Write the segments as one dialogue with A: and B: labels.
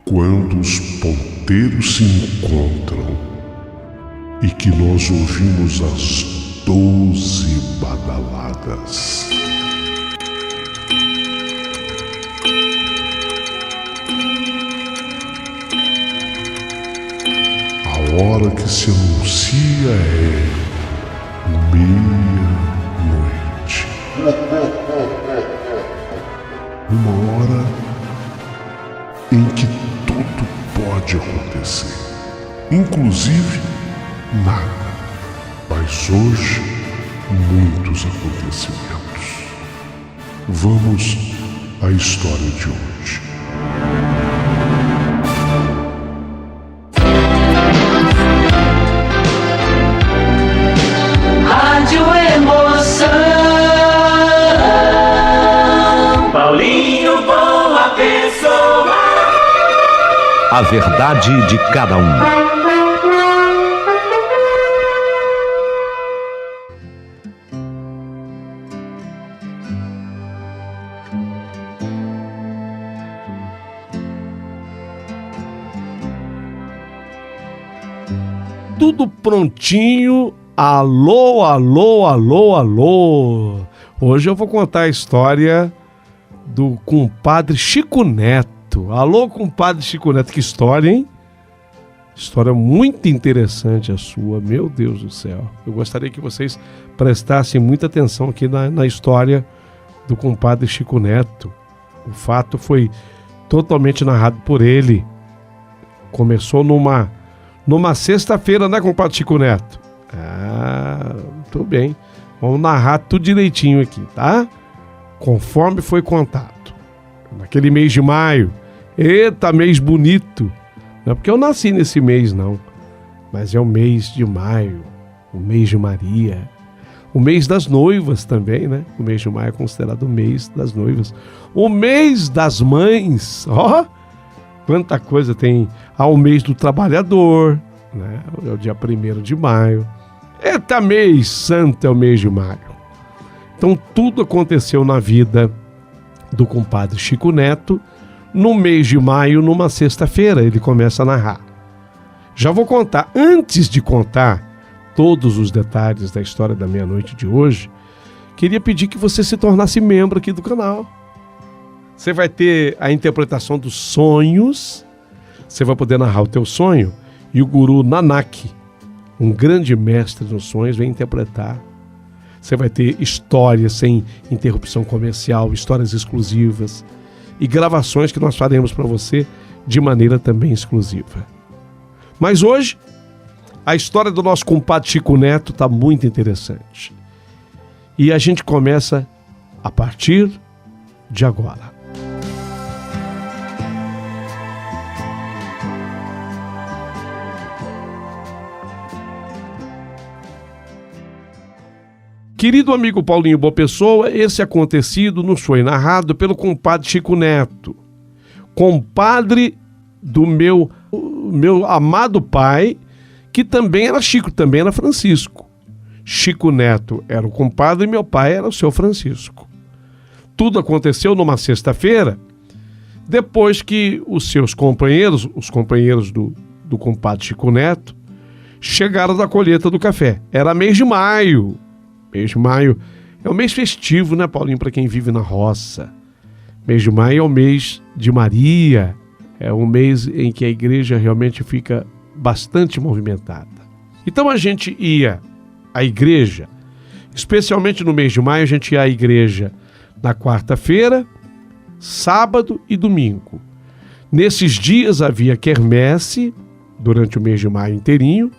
A: Quando os ponteiros se encontram e que nós ouvimos as 12 badaladas. A hora que se anuncia é meia-noite. Uma hora em que tudo pode acontecer, inclusive nada. Mas hoje, muitos acontecimentos. Vamos à história de hoje.
B: Rádio Emoção, Paulinho Boa Pessoa.
C: A verdade de cada um.
D: Tudo prontinho. Alô, alô, alô, alô. Hoje eu vou contar a história do compadre Chico Neto. Alô, compadre Chico Neto, que história, hein? História muito interessante a sua, meu Deus do céu. Eu gostaria que vocês prestassem muita atenção aqui na história do compadre Chico Neto. O fato foi totalmente narrado por ele. Começou numa sexta-feira, né, compadre Chico Neto? Tudo bem. Vamos narrar tudo direitinho aqui, tá? Conforme foi contado. Naquele mês de maio. Eita, mês bonito. Não é porque eu nasci nesse mês, não. Mas é o mês de maio. O mês de Maria. O mês das noivas também, né? O mês de maio é considerado o mês das noivas. O mês das mães. Ó! Quanta coisa tem. O mês do trabalhador, né? É o dia 1º de maio. Eita, mês santo é o mês de maio. Então tudo aconteceu na vida do compadre Chico Neto no mês de maio, numa sexta-feira. Ele começa a narrar. Já vou contar. Antes de contar todos os detalhes da história da meia-noite de hoje, queria pedir que você se tornasse membro aqui do canal. Você vai ter a interpretação dos sonhos. Você vai poder narrar o teu sonho. E o guru Nanak, um grande mestre nos sonhos, vem interpretar. Você vai ter histórias sem interrupção comercial, histórias exclusivas e gravações que nós faremos para você de maneira também exclusiva. Mas hoje, a história do nosso compadre Chico Neto está muito interessante. E a gente começa a partir de agora. Querido amigo Paulinho Boa Pessoa, esse acontecido nos foi narrado pelo compadre Chico Neto, compadre do meu amado pai, que também era Chico, também era Francisco. Chico Neto era o compadre e meu pai era o seu Francisco. Tudo aconteceu numa sexta-feira, depois que os seus companheiros, os companheiros do compadre Chico Neto, chegaram da colheita do café. Era mês de maio. Mês de maio é um mês festivo, né, Paulinho, para quem vive na roça. Mês de maio é o mês de Maria, é um mês em que a igreja realmente fica bastante movimentada. Então a gente ia à igreja, especialmente no mês de maio, a gente ia à igreja na quarta-feira, sábado e domingo. Nesses dias havia quermesse, durante o mês de maio inteirinho,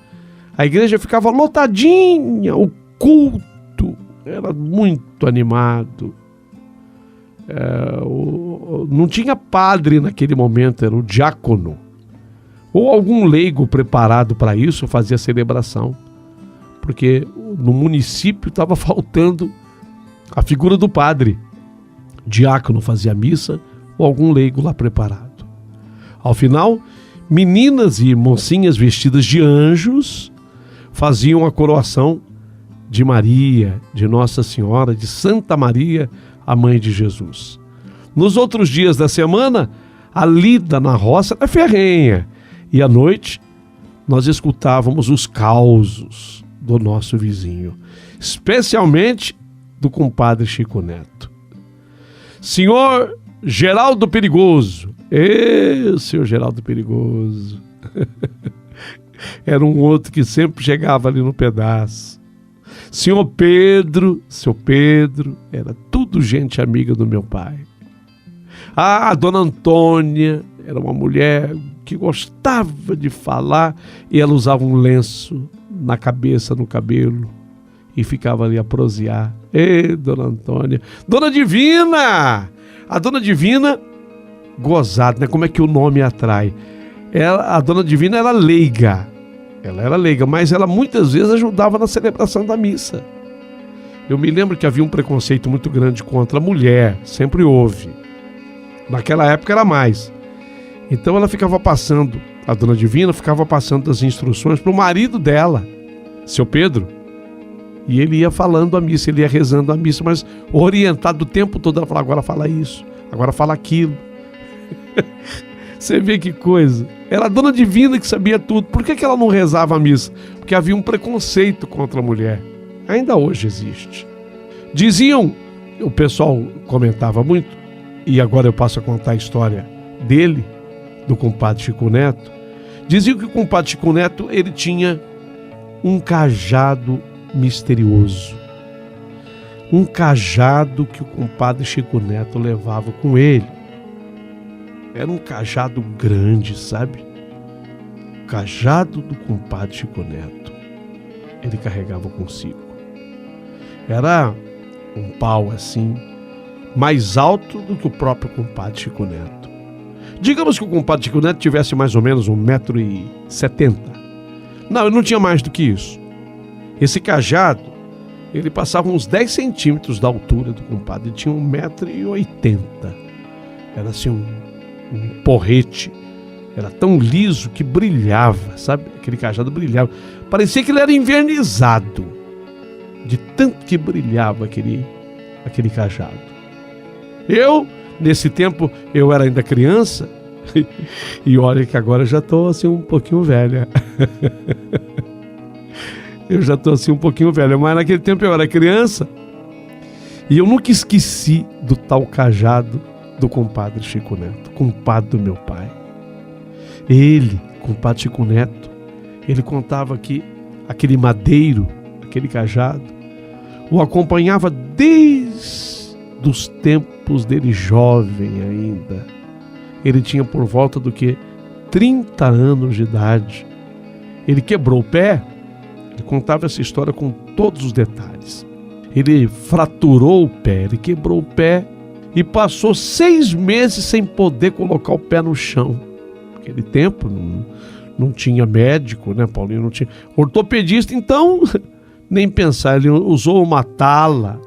D: a igreja ficava lotadinha, o culto era muito animado. Não tinha padre naquele momento, era o diácono. Ou algum leigo preparado para isso fazia a celebração. Porque no município estava faltando a figura do padre. Diácono fazia a missa ou algum leigo lá preparado. Ao final, meninas e mocinhas vestidas de anjos faziam a coroação de Maria, de Nossa Senhora, de Santa Maria, a mãe de Jesus. Nos outros dias da semana, A lida na roça era ferrenha. E à noite nós escutávamos os causos do nosso vizinho, especialmente do compadre Chico Neto. Senhor Geraldo Perigoso. Senhor Geraldo Perigoso. Era um outro que sempre chegava ali no pedaço. Senhor Pedro, seu Pedro, era tudo gente amiga do meu pai. A dona Antônia era uma mulher que gostava de falar e ela usava um lenço na cabeça, no cabelo, e ficava ali a prosear. Dona Antônia. Dona Divina! A Dona Divina, gozada, né? Como é que o nome atrai? A Dona Divina era leiga. Ela era leiga, mas ela muitas vezes ajudava na celebração da missa. Eu me lembro que havia um preconceito muito grande contra a mulher, sempre houve. Naquela época era mais. Então ela ficava passando, a Dona Divina ficava passando as instruções para o marido dela, seu Pedro. E ele ia falando a missa, ele ia rezando a missa, mas orientado o tempo todo. Ela falava, agora fala isso, agora fala aquilo. Você vê que coisa. Era a Dona Divina que sabia tudo. Por que ela não rezava a missa? Porque havia um preconceito contra a mulher. Ainda hoje existe. Diziam, o pessoal comentava muito, e agora eu passo a contar a história dele, do compadre Chico Neto. Diziam que o compadre Chico Neto, ele tinha um cajado misterioso. Um cajado que o compadre Chico Neto levava com ele. Era um cajado grande, sabe? O cajado do compadre Chico Neto. Ele carregava consigo. Era um pau assim, mais alto do que o próprio compadre Chico Neto. Digamos que o compadre Chico Neto tivesse mais ou menos 1,70 m. Não, ele não tinha mais do que isso. Esse cajado, ele passava uns 10 centímetros da altura do compadre. Ele tinha 1,80 m. Era assim um porrete. Era tão liso que brilhava, sabe? Aquele cajado brilhava. Parecia que ele era envernizado, de tanto que brilhava aquele cajado. Nesse tempo, eu era ainda criança, e olha que agora eu já estou assim um pouquinho velha. Eu já estou assim um pouquinho velha, mas naquele tempo eu era criança, e eu nunca esqueci do tal cajado do compadre Chico Neto, compadre do meu pai. Ele, compadre Chico Neto, ele contava que aquele madeiro, aquele cajado, o acompanhava desde os tempos dele jovem ainda. Ele tinha por volta do que 30 anos de idade. Ele quebrou o pé, ele contava essa história com todos os detalhes. Ele fraturou o pé, ele quebrou o pé e passou 6 meses sem poder colocar o pé no chão. Naquele tempo não tinha médico, né, Paulinho? Não tinha ortopedista, então nem pensar. Ele usou uma tala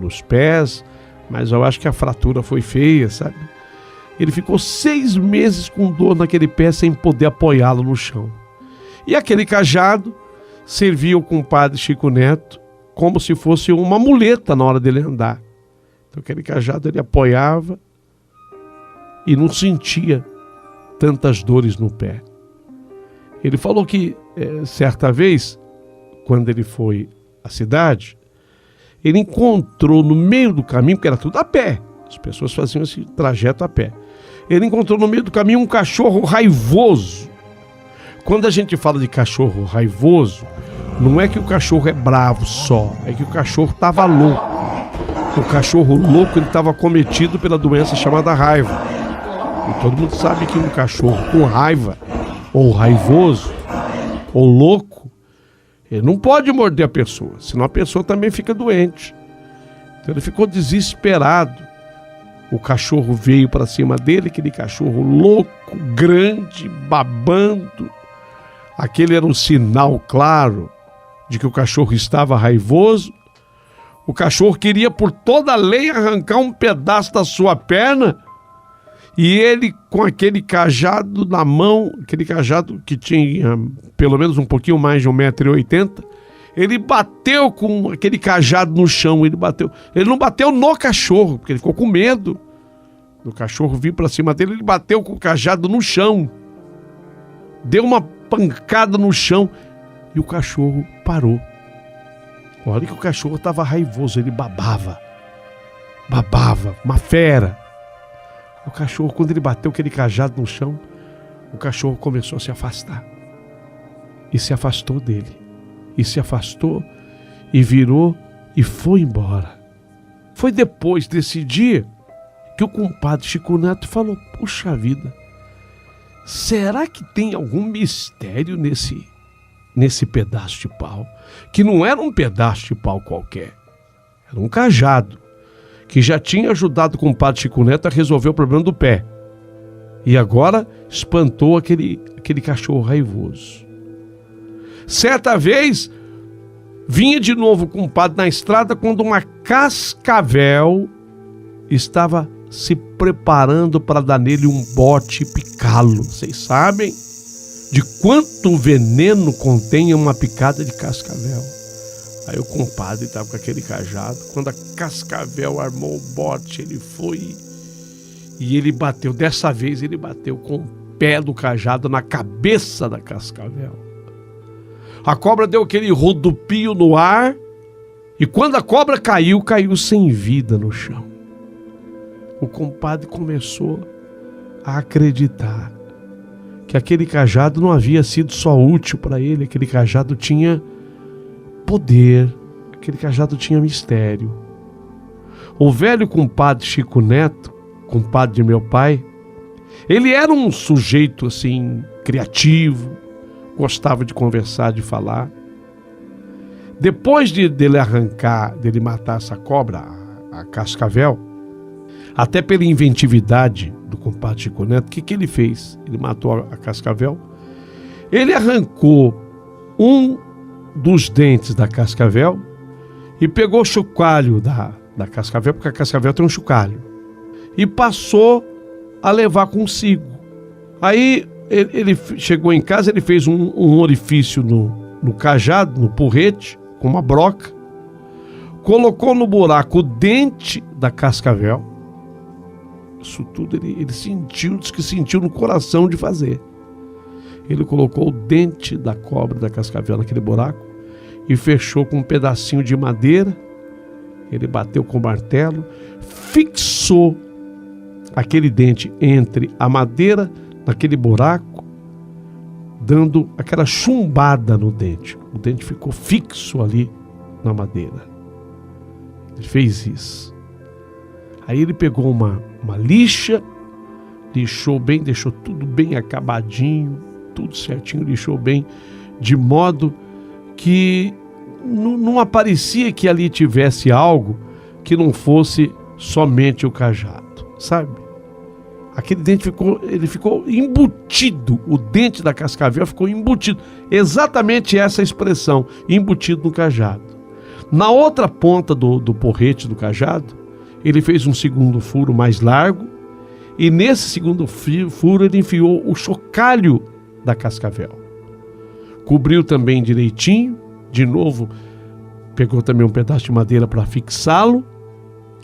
D: nos pés, mas eu acho que a fratura foi feia, sabe? Ele ficou 6 meses com dor naquele pé sem poder apoiá-lo no chão. E aquele cajado servia o compadre Chico Neto como se fosse uma muleta na hora dele andar. Então aquele cajado ele apoiava e não sentia tantas dores no pé. Ele falou que certa vez, quando ele foi à cidade, ele encontrou no meio do caminho, porque era tudo a pé, as pessoas faziam esse trajeto a pé, ele encontrou no meio do caminho um cachorro raivoso. Quando a gente fala de cachorro raivoso, não é que o cachorro é bravo só, é que o cachorro estava louco. O cachorro louco, ele estava cometido pela doença chamada raiva. E todo mundo sabe que um cachorro com raiva, ou raivoso, ou louco, ele não pode morder a pessoa, senão a pessoa também fica doente. Então ele ficou desesperado. O cachorro veio para cima dele, aquele cachorro louco, grande, babando. Aquele era um sinal claro de que o cachorro estava raivoso. O cachorro queria por toda a lei arrancar um pedaço da sua perna. E ele, com aquele cajado na mão, aquele cajado que tinha pelo menos um pouquinho mais de 1,80 m, ele bateu com aquele cajado no chão. Ele não bateu no cachorro, porque ele ficou com medo. O cachorro vir para cima dele, ele bateu com o cajado no chão. Deu uma pancada no chão e o cachorro parou. Olha que o cachorro estava raivoso, ele babava, uma fera. O cachorro, quando ele bateu aquele cajado no chão, o cachorro começou a se afastar. E se afastou dele. E se afastou e virou e foi embora. Foi depois desse dia que o compadre Chico Neto falou: puxa vida, será que tem algum mistério nesse pedaço de pau? Que não era um pedaço de pau qualquer, era um cajado que já tinha ajudado o compadre Chico Neto a resolver o problema do pé. E agora espantou aquele cachorro raivoso. Certa vez, vinha de novo o compadre na estrada quando uma cascavel estava se preparando para dar nele um bote e picá-lo. Vocês sabem de quanto veneno contém uma picada de cascavel? Aí o compadre estava com aquele cajado. Quando a cascavel armou o bote, ele foi e ele bateu. Dessa vez ele bateu com o pé do cajado na cabeça da cascavel. A cobra deu aquele rodopio no ar e quando a cobra caiu sem vida no chão. O compadre começou a acreditar que aquele cajado não havia sido só útil para ele, aquele cajado tinha poder, aquele cajado tinha mistério. O velho compadre Chico Neto, compadre de meu pai, ele era um sujeito assim, criativo, gostava de conversar, de falar. Depois dele matar essa cobra, a cascavel, até pela inventividade do compadre Chico Neto, o que ele fez? Ele matou a cascavel, ele arrancou um dos dentes da cascavel e pegou o chocalho da cascavel, porque a cascavel tem um chocalho, e passou a levar consigo. Aí ele chegou em casa, ele fez um orifício no cajado, no porrete, com uma broca, colocou no buraco o dente da cascavel. Isso tudo ele sentiu, diz que sentiu no coração de fazer. Ele colocou o dente da cobra da cascavel naquele buraco e fechou com um pedacinho de madeira. Ele bateu com o martelo, fixou aquele dente entre a madeira naquele buraco, dando aquela chumbada no dente. O dente ficou fixo ali na madeira. Ele fez isso. Aí ele pegou uma lixa, lixou bem, deixou tudo bem acabadinho, tudo certinho, lixou bem, de modo que não aparecia que ali tivesse algo que não fosse somente o cajado, sabe? Aquele dente ficou embutido, o dente da cascavel ficou embutido, exatamente essa expressão, embutido no cajado. Na outra ponta do porrete do cajado, ele fez um segundo furo mais largo e nesse segundo furo ele enfiou o chocalho da cascavel. Cobriu também direitinho, de novo pegou também um pedaço de madeira para fixá-lo,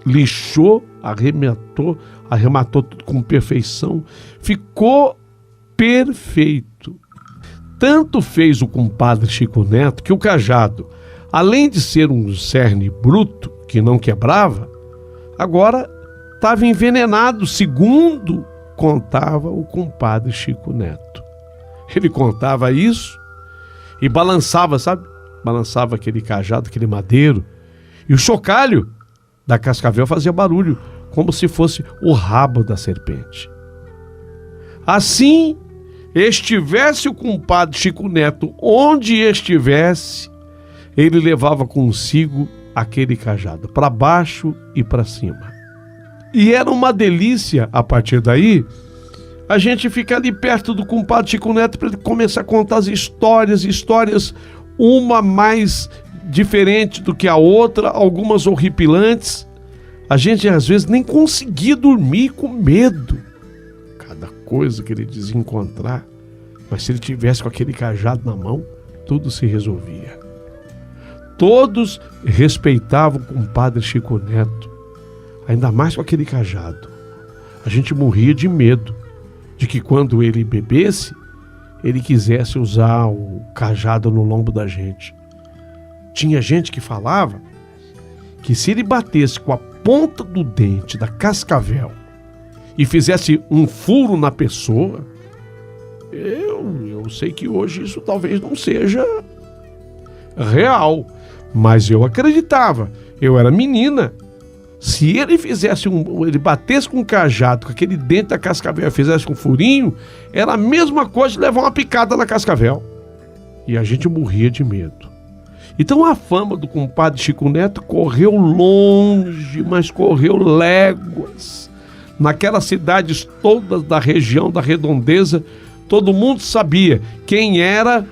D: lixou, arrematou tudo com perfeição, ficou perfeito. Tanto fez o compadre Chico Neto que o cajado, além de ser um cerne bruto que não quebrava, agora estava envenenado, segundo contava o compadre Chico Neto. Ele contava isso e balançava, sabe? Balançava aquele cajado, aquele madeiro, e o chocalho da cascavel fazia barulho, como se fosse o rabo da serpente. Assim, estivesse o compadre Chico Neto onde estivesse, ele levava consigo aquele cajado, para baixo e para cima. E era uma delícia, a partir daí, a gente fica ali perto do compadre Chico Neto para ele começar a contar as histórias, uma mais diferente do que a outra, algumas horripilantes. A gente às vezes nem conseguia dormir com medo. Cada coisa que ele dizia encontrar, mas se ele tivesse com aquele cajado na mão, tudo se resolvia. Todos respeitavam o compadre Chico Neto, ainda mais com aquele cajado. A gente morria de medo de que quando ele bebesse, ele quisesse usar o cajado no lombo da gente. Tinha gente que falava que se ele batesse com a ponta do dente da cascavel e fizesse um furo na pessoa, eu sei que hoje isso talvez não seja real, mas eu acreditava. Eu era menina. Se ele fizesse ele batesse com um cajado, com aquele dente da cascavel, fizesse um furinho, era a mesma coisa de levar uma picada na cascavel. E a gente morria de medo. Então a fama do compadre Chico Neto correu longe, mas correu léguas. Naquelas cidades todas da região da Redondeza, todo mundo sabia quem era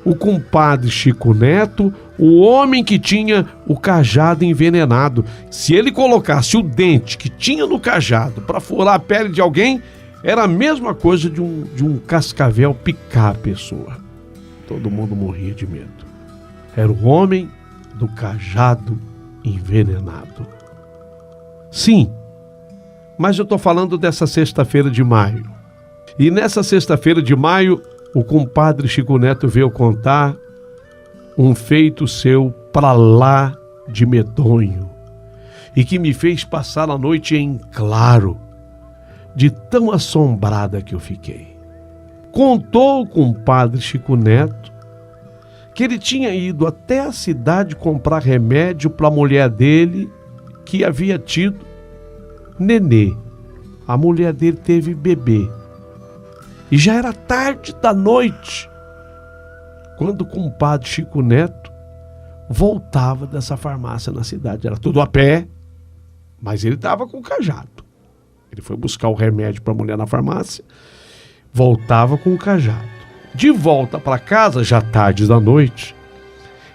D: o compadre Chico Neto, o homem que tinha o cajado envenenado. Se ele colocasse o dente que tinha no cajado para furar a pele de alguém, era a mesma coisa de um cascavel picar a pessoa. Todo mundo morria de medo. Era o homem do cajado envenenado. Sim, mas eu estou falando dessa sexta-feira de maio. E nessa sexta-feira de maio, o compadre Chico Neto veio contar um feito seu pra lá de medonho e que me fez passar a noite em claro, de tão assombrada que eu fiquei. Contou o compadre Chico Neto que ele tinha ido até a cidade comprar remédio para a mulher dele que havia tido nenê. A mulher dele teve bebê. E já era tarde da noite quando o compadre Chico Neto voltava dessa farmácia na cidade. Era tudo a pé, mas ele estava com o cajado. Ele foi buscar o remédio para a mulher na farmácia, voltava com o cajado. De volta para casa, já tarde da noite,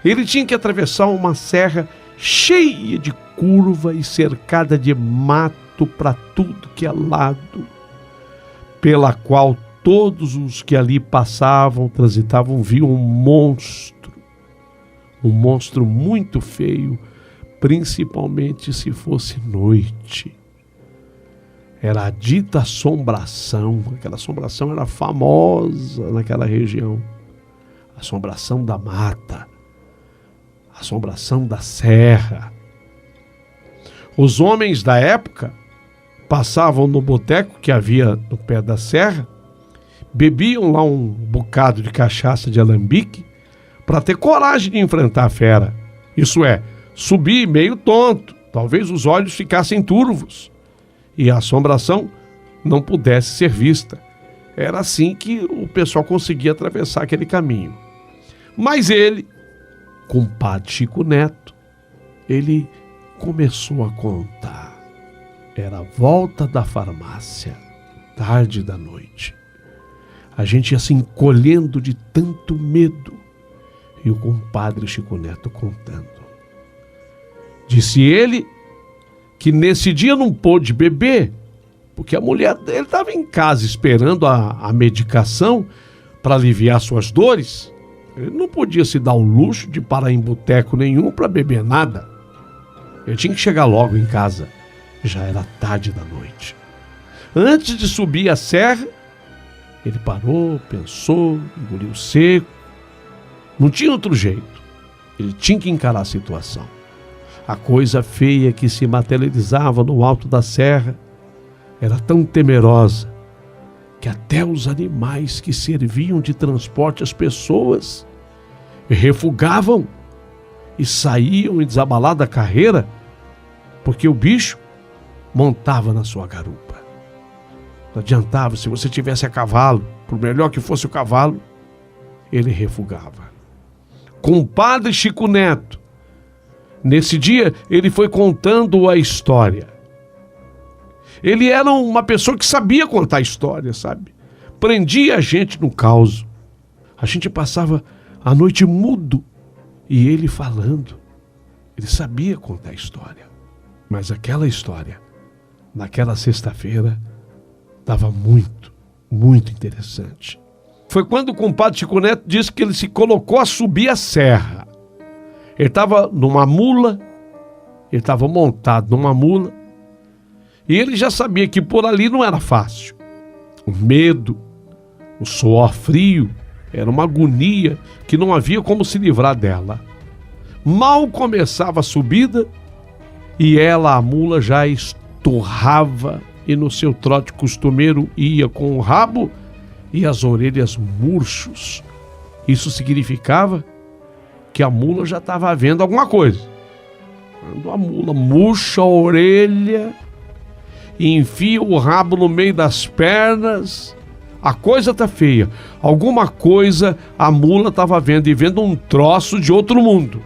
D: ele tinha que atravessar uma serra cheia de curva e cercada de mato para tudo que é lado, pela qual todos os que ali passavam, transitavam, viam um monstro muito feio, principalmente se fosse noite. Era a dita assombração. Aquela assombração era famosa naquela região. Assombração da mata. Assombração da serra. Os homens da época passavam no boteco que havia no pé da serra, bebiam lá um bocado de cachaça de alambique para ter coragem de enfrentar a fera. Isso é, subir meio tonto, talvez os olhos ficassem turvos e a assombração não pudesse ser vista. Era assim que o pessoal conseguia atravessar aquele caminho. Mas ele, compadre Chico Neto, ele começou a contar. Era a volta da farmácia, tarde da noite. A gente ia se encolhendo de tanto medo. E o compadre Chico Neto contando. Disse ele que nesse dia não pôde beber, porque a mulher dele estava em casa esperando a medicação para aliviar suas dores. Ele não podia se dar o luxo de parar em boteco nenhum para beber nada. Ele tinha que chegar logo em casa. Já era tarde da noite. Antes de subir a serra, ele parou, pensou, engoliu seco. Não tinha outro jeito. Ele tinha que encarar a situação. A coisa feia que se materializava no alto da serra era tão temerosa que até os animais que serviam de transporte às pessoas refugavam e saíam em desabalada carreira, porque o bicho montava na sua garupa. Não adiantava, se você tivesse a cavalo, por melhor que fosse o cavalo, ele refugava. Compadre Chico Neto, nesse dia, ele foi contando a história. Ele era uma pessoa que sabia contar história, sabe? Prendia a gente no caos. A gente passava a noite mudo e ele falando. Ele sabia contar história. Mas aquela história, naquela sexta-feira, estava muito, muito interessante. Foi quando o compadre Chico Neto disse que ele se colocou a subir a serra. Ele estava numa mula, ele estava montado numa mula, E ele já sabia que por ali não era fácil. O medo, o suor frio, era uma agonia que não havia como se livrar dela. Mal começava a subida e ela, a mula, já esturrava e no seu trote costumeiro ia com o rabo e as orelhas murchos. Isso significava que a mula já estava vendo alguma coisa. Quando a mula murcha a orelha e enfia o rabo no meio das pernas, a coisa tá feia. Alguma coisa a mula estava vendo, e vendo um troço de outro mundo.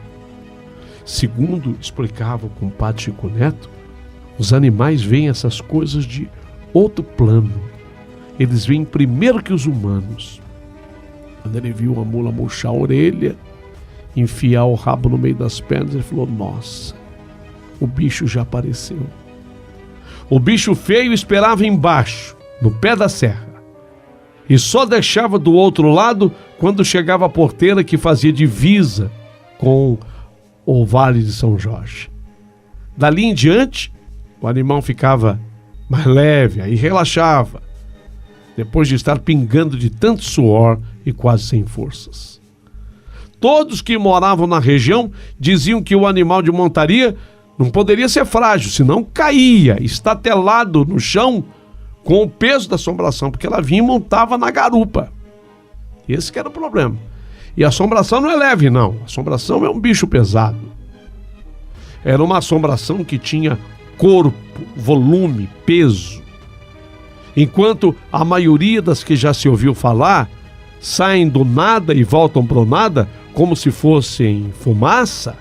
D: Segundo explicava o compadre Chico Neto, os animais veem essas coisas de outro plano. Eles veem primeiro que os humanos. Quando ele viu a mula murchar a orelha, enfiar o rabo no meio das pernas, ele falou: nossa, o bicho já apareceu. O bicho feio esperava embaixo, no pé da serra, e só deixava do outro lado quando chegava a porteira que fazia divisa com o Vale de São Jorge. Dali em diante, o animal ficava mais leve, aí relaxava, depois de estar pingando de tanto suor e quase sem forças. Todos que moravam na região diziam que o animal de montaria não poderia ser frágil, senão caía, estatelado no chão com o peso da assombração, porque ela vinha e montava na garupa. Esse que era o problema. E a assombração não é leve, não. A assombração é um bicho pesado. Era uma assombração que tinha corpo, volume, peso. Enquanto a maioria das que já se ouviu falar saem do nada e voltam para o nada como se fossem fumaça,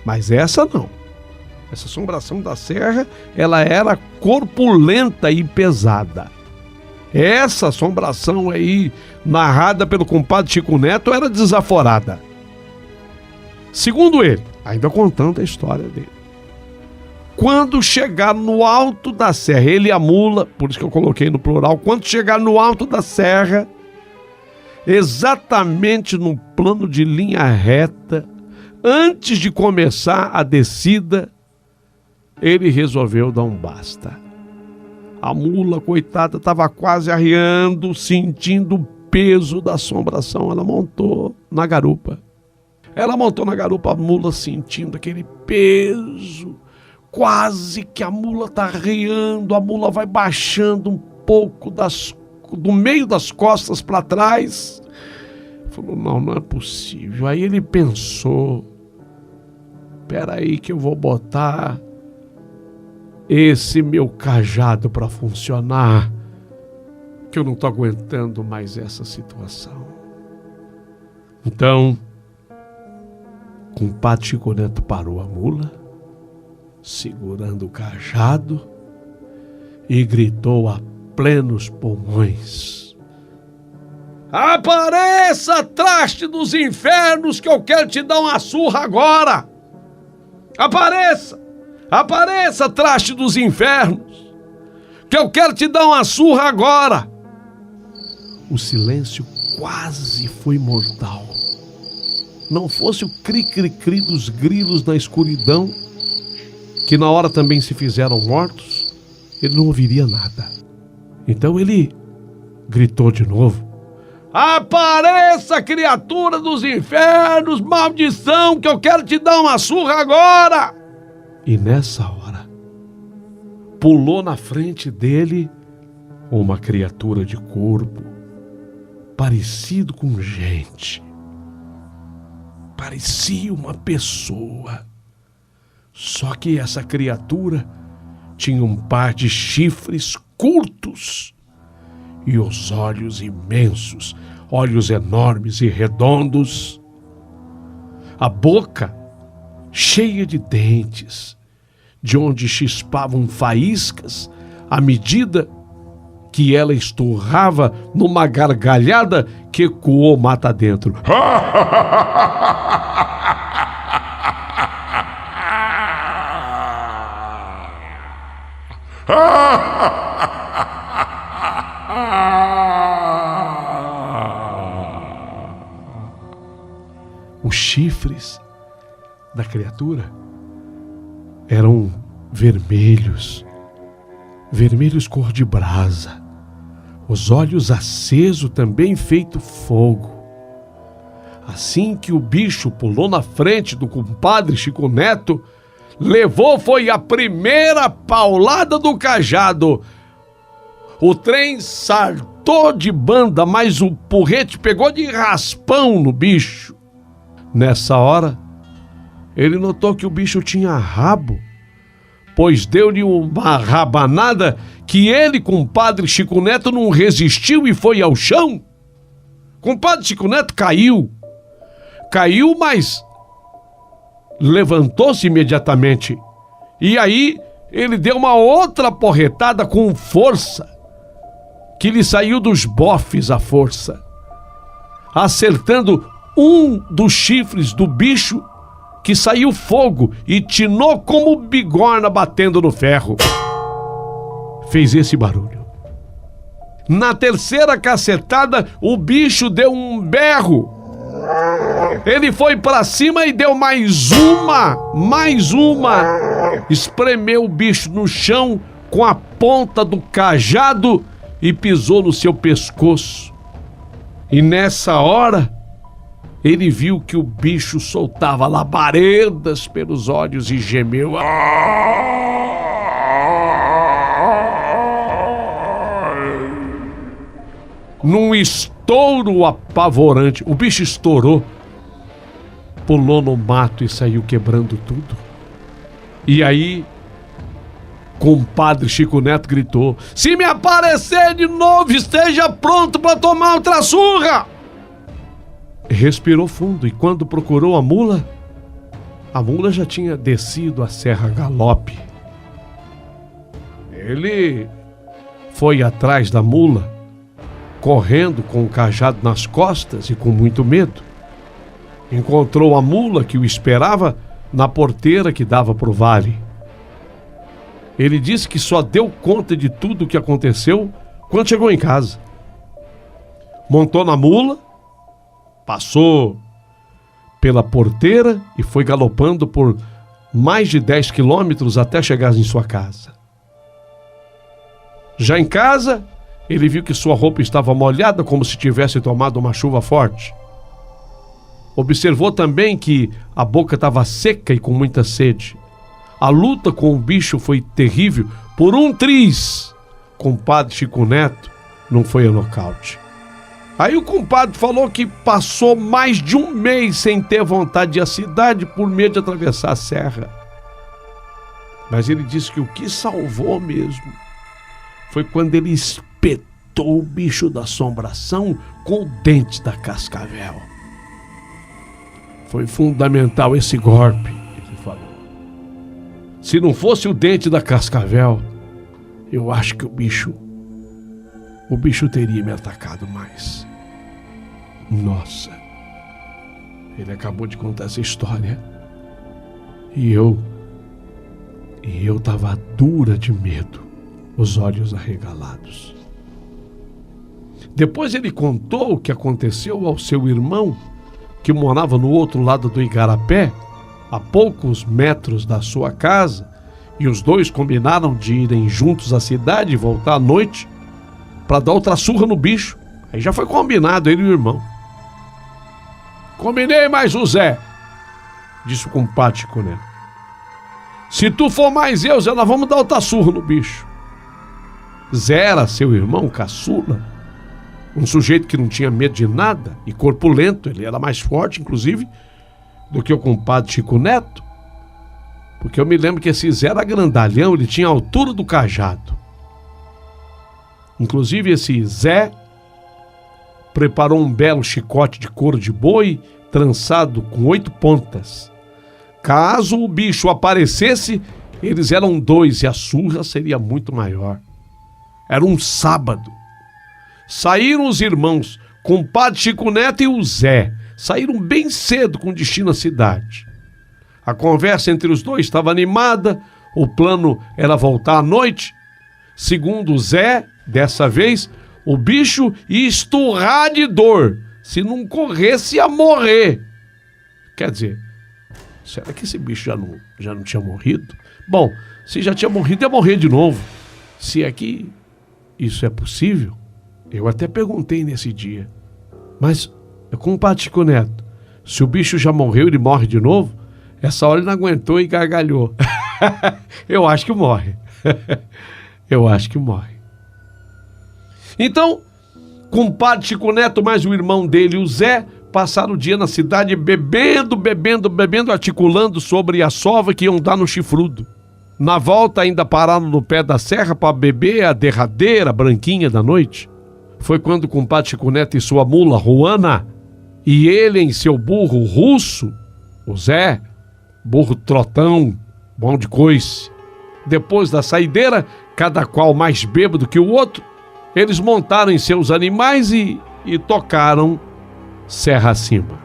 D: mas essa não. Essa assombração da serra, ela era corpulenta e pesada. Essa assombração aí, narrada pelo compadre Chico Neto, era desaforada. Segundo ele, ainda contando a história dele, quando chegar no alto da serra, ele e a mula, por isso que eu coloquei no plural, quando chegar no alto da serra, exatamente no plano de linha reta, antes de começar a descida, ele resolveu dar um basta. A mula, coitada, estava quase arriando, sentindo o peso da assombração. Ela montou na garupa. A mula sentindo aquele peso. Quase que a mula está arriando, a mula vai baixando um pouco do meio das costas para trás. Falou: não é possível. Aí ele pensou: espera aí que eu vou botar esse meu cajado para funcionar, que eu não estou aguentando mais essa situação. Então, o compadre Chico Neto parou a mula, segurando o cajado, e gritou a plenos pulmões: apareça, traste dos infernos, que eu quero te dar uma surra agora! Apareça! Apareça, traste dos infernos, que eu quero te dar uma surra agora! O silêncio quase foi mortal. Não fosse o cri-cri-cri dos grilos na escuridão, que na hora também se fizeram mortos, ele não ouviria nada. Então ele gritou de novo: apareça, criatura dos infernos, maldição, que eu quero te dar uma surra agora! E nessa hora, pulou na frente dele uma criatura de corpo parecido com gente. Parecia uma pessoa. Só que essa criatura tinha um par de chifres curtos e os olhos imensos, olhos enormes e redondos. A boca cheia de dentes, de onde chispavam faíscas à medida que ela esturrava numa gargalhada que ecoou mata dentro. Os chifres da criatura eram vermelhos, vermelhos cor de brasa, os olhos acesos também feito fogo. Assim que o bicho pulou na frente do compadre Chico Neto, levou foi a primeira paulada do cajado. O trem saltou de banda, mas o porrete pegou de raspão no bicho. Nessa hora, ele notou que o bicho tinha rabo, pois deu-lhe uma rabanada que ele, compadre Chico Neto, não resistiu e foi ao chão. Compadre Chico Neto caiu, mas levantou-se imediatamente. E aí ele deu uma outra porretada com força, que lhe saiu dos bofes à força, acertando um dos chifres do bicho, que saiu fogo e tinou como bigorna batendo no ferro. Fez esse barulho. Na terceira cacetada, o bicho deu um berro. Ele foi pra cima e deu mais uma. Espremeu o bicho no chão com a ponta do cajado e pisou no seu pescoço. E nessa hora, ele viu que o bicho soltava labaredas pelos olhos e gemeu. Num estouro apavorante, o bicho estourou, pulou no mato e saiu quebrando tudo. E aí, compadre Chico Neto gritou: "Se me aparecer de novo, esteja pronto para tomar outra surra!" Respirou fundo e quando procurou a mula já tinha descido a serra a galope. Ele foi atrás da mula, correndo com o cajado nas costas e com muito medo. Encontrou a mula que o esperava na porteira que dava para o vale. Ele disse que só deu conta de tudo o que aconteceu quando chegou em casa. Montou na mula, passou pela porteira e foi galopando por mais de 10 quilômetros até chegar em sua casa. Já em casa, ele viu que sua roupa estava molhada como se tivesse tomado uma chuva forte. Observou também que a boca estava seca e com muita sede. A luta com o bicho foi terrível. Por um triz, compadre Chico Neto não foi a nocaute. Aí o compadre falou que passou mais de um mês sem ter vontade de ir à cidade por medo de atravessar a serra. Mas ele disse que o que salvou mesmo foi quando ele espetou o bicho da assombração com o dente da cascavel. Foi fundamental esse golpe, ele falou. Se não fosse o dente da cascavel, eu acho que o bicho teria me atacado mais. Nossa, ele acabou de contar essa história e eu tava dura de medo, os olhos arregalados. Depois ele contou o que aconteceu ao seu irmão, que morava no outro lado do Igarapé, a poucos metros da sua casa, e os dois combinaram de irem juntos à cidade e voltar à noite para dar outra surra no bicho. Aí já foi combinado, ele e o irmão. "Combinei mais o Zé", disse o compadre Chico Neto. "Se tu for mais eu, Zé, nós vamos dar outra surra no bicho." Zé era seu irmão caçula, um sujeito que não tinha medo de nada e corpulento. Ele era mais forte, inclusive, do que o compadre Chico Neto, porque eu me lembro que esse Zé era grandalhão, ele tinha a altura do cajado. Inclusive esse Zé preparou um belo chicote de couro de boi, trançado com 8 pontas. Caso o bicho aparecesse, eles eram 2 e a surra seria muito maior. Era um sábado. Saíram os irmãos, compadre Chico Neto e o Zé. Saíram bem cedo com destino à cidade. A conversa entre os dois estava animada, o plano era voltar à noite. Segundo o Zé, dessa vez, o bicho ia esturrar de dor. Se não corresse, ia morrer. Quer dizer, será que esse bicho já não tinha morrido? Bom, se já tinha morrido, ia morrer de novo. se é que isso é possível. Eu até perguntei nesse dia. Mas, compadre Chico Neto, se o bicho já morreu, ele morre de novo? Essa hora ele não aguentou e gargalhou. Eu acho que morre. Eu acho que morre. Então, compadre Chico Neto mais o irmão dele, o Zé, passaram o dia na cidade bebendo, articulando sobre a sova que iam dar no chifrudo. Na volta ainda pararam no pé da serra para beber a derradeira branquinha da noite. Foi quando o compadre Chico Neto e sua mula, Juana, e ele em seu burro russo, o Zé, burro trotão, bom de coice. Depois da saideira, cada qual mais bêbado que o outro, eles montaram em seus animais e tocaram serra acima.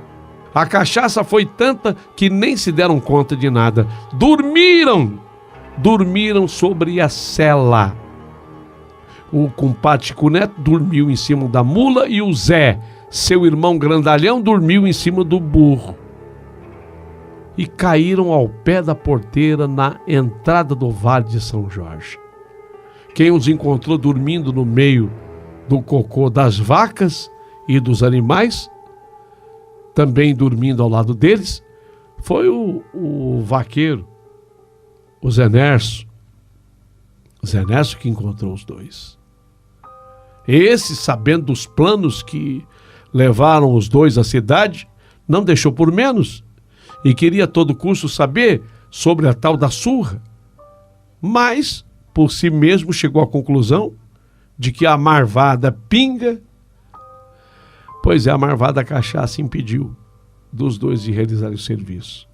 D: A cachaça foi tanta que nem se deram conta de nada. Dormiram sobre a sela. O compadre Chico Neto dormiu em cima da mula e o Zé, seu irmão grandalhão, dormiu em cima do burro. E caíram ao pé da porteira na entrada do Vale de São Jorge. Quem os encontrou dormindo no meio do cocô das vacas e dos animais, também dormindo ao lado deles, foi o vaqueiro, o Zé Nerso. O Zé Nerso que encontrou os dois. Esse, sabendo dos planos que levaram os dois à cidade, não deixou por menos e queria a todo custo saber sobre a tal da surra. Mas, por si mesmo, chegou à conclusão de que a marvada pinga, pois é, a marvada cachaça impediu dos dois de realizar o serviço.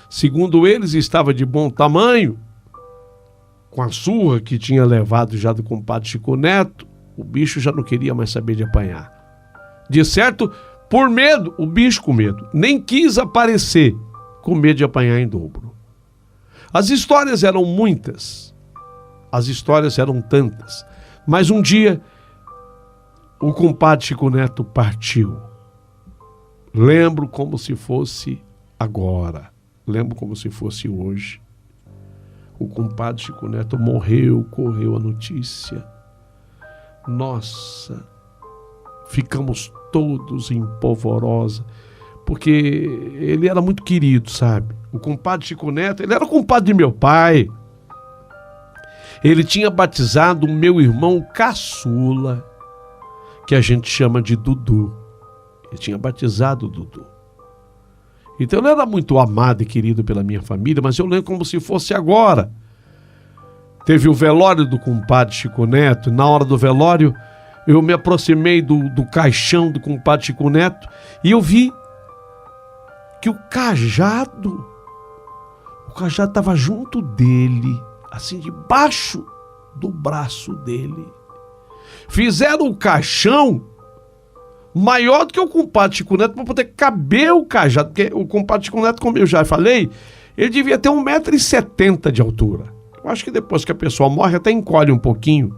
D: Segundo eles, estava de bom tamanho, com a surra que tinha levado já do compadre Chico Neto, o bicho já não queria mais saber de apanhar. De certo, por medo, o bicho com medo, nem quis aparecer, com medo de apanhar em dobro. As histórias eram muitas, as histórias eram tantas, mas um dia o compadre Chico Neto partiu. Lembro como se fosse agora, lembro como se fosse hoje. O compadre Chico Neto morreu, correu a notícia. Nossa, ficamos todos em polvorosa, porque ele era muito querido, sabe? O compadre Chico Neto, ele era o compadre de meu pai. Ele tinha batizado o meu irmão caçula, que a gente chama de Dudu. Ele tinha batizado o Dudu. Então ele era muito amado e querido pela minha família, mas eu lembro como se fosse agora. Teve o velório do compadre Chico Neto, e na hora do velório eu me aproximei do caixão do compadre Chico Neto e eu vi que o cajado estava junto dele, assim, debaixo do braço dele. Fizeram o caixão maior do que o compadre Chico Neto para poder caber o cajado, porque o compadre Chico Neto, como eu já falei, ele devia ter 1,70 m de altura. Eu acho que depois que a pessoa morre até encolhe um pouquinho.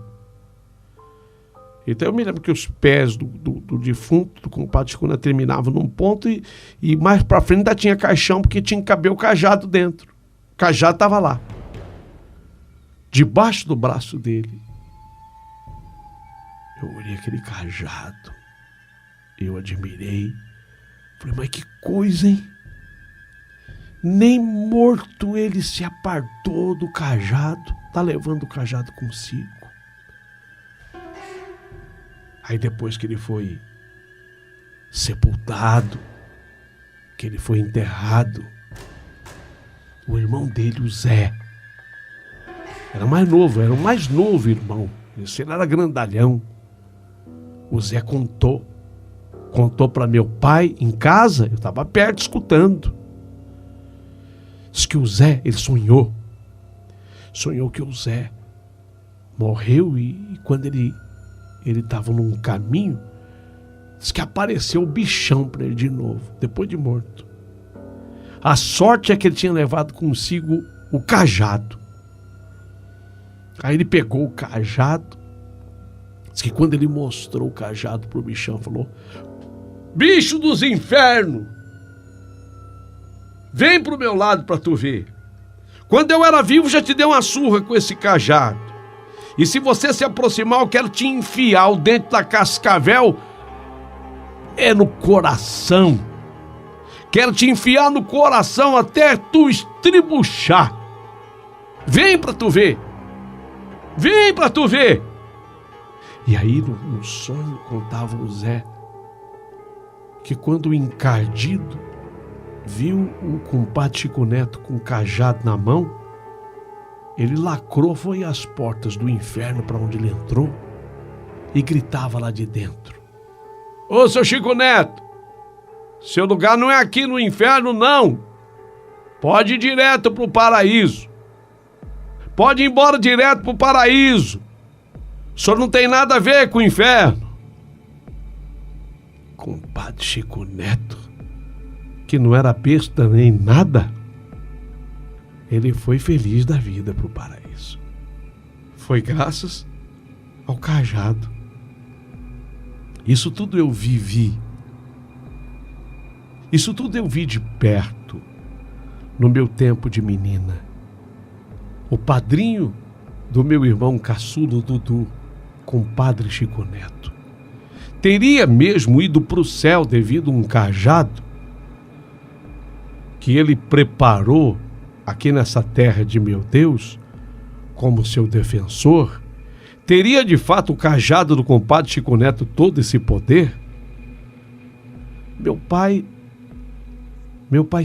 D: Então eu me lembro que os pés do defunto, do compadre Chico Neto, terminavam num ponto e mais para frente ainda tinha caixão, porque tinha que caber o cajado dentro. O cajado estava lá, debaixo do braço dele. Eu olhei aquele cajado, eu admirei, falei, mas que coisa, hein? Nem morto ele se apartou do cajado, tá levando o cajado consigo. Aí depois que ele foi sepultado, que ele foi enterrado, o irmão dele, o Zé, era mais novo, era o mais novo irmão, esse era grandalhão. O Zé contou para meu pai em casa, eu estava perto escutando. Diz que o Zé, ele sonhou que o Zé morreu e quando ele estava num caminho, diz que apareceu o bichão para ele de novo, depois de morto. A sorte é que ele tinha levado consigo o cajado. Aí ele pegou o cajado, diz que quando ele mostrou o cajado pro bichão, falou: bicho dos infernos, vem pro meu lado para tu ver. Quando eu era vivo já te dei uma surra com esse cajado. E se você se aproximar, eu quero te enfiar o dente da cascavel no coração. Quero te enfiar no coração até tu estribuchar. Vem pra tu ver. Vem pra tu ver. E aí no sonho contava o Zé que quando o encardido viu o compadre Chico Neto com o cajado na mão, ele lacrou, foi às portas do inferno para onde ele entrou e gritava lá de dentro: ô, seu Chico Neto, seu lugar não é aqui no inferno, não. Pode ir direto pro paraíso. Pode ir embora direto pro paraíso. O senhor não tem nada a ver com o inferno. Compadre Chico Neto, que não era besta nem nada, ele foi feliz da vida pro paraíso. Foi graças ao cajado. Isso tudo eu vivi. Isso tudo eu vi de perto, no meu tempo de menina. O padrinho do meu irmão caçudo Dudu, compadre Chico Neto, teria mesmo ido para o céu devido a um cajado que ele preparou aqui nessa terra de meu Deus como seu defensor? Teria de fato o cajado do compadre Chico Neto todo esse poder? Meu pai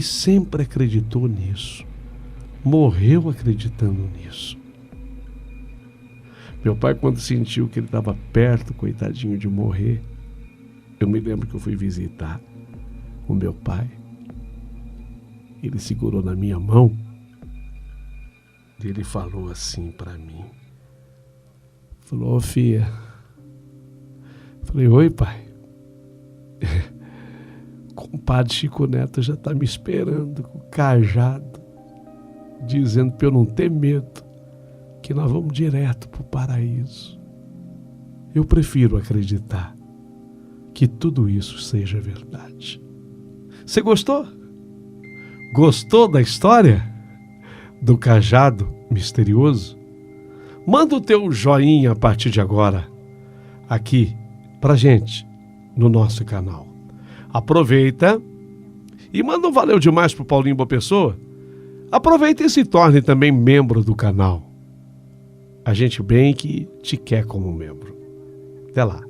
D: sempre acreditou nisso. Morreu acreditando nisso. Meu pai, quando sentiu que ele estava perto, coitadinho, de morrer, eu me lembro que eu fui visitar o meu pai. Ele segurou na minha mão e ele falou assim para mim. Falou: ô, filha. Falei: oi, pai. Compadre Chico Neto já está me esperando com o cajado, dizendo para eu não ter medo, que nós vamos direto para o paraíso. Eu prefiro acreditar que tudo isso seja verdade. Você gostou? Gostou da história do cajado misterioso? Manda o teu joinha a partir de agora aqui pra gente no nosso canal. Aproveita e manda um valeu demais pro Paulinho Boa Pessoa. Aproveita e se torne também membro do canal. A gente bem que te quer como membro. Até lá.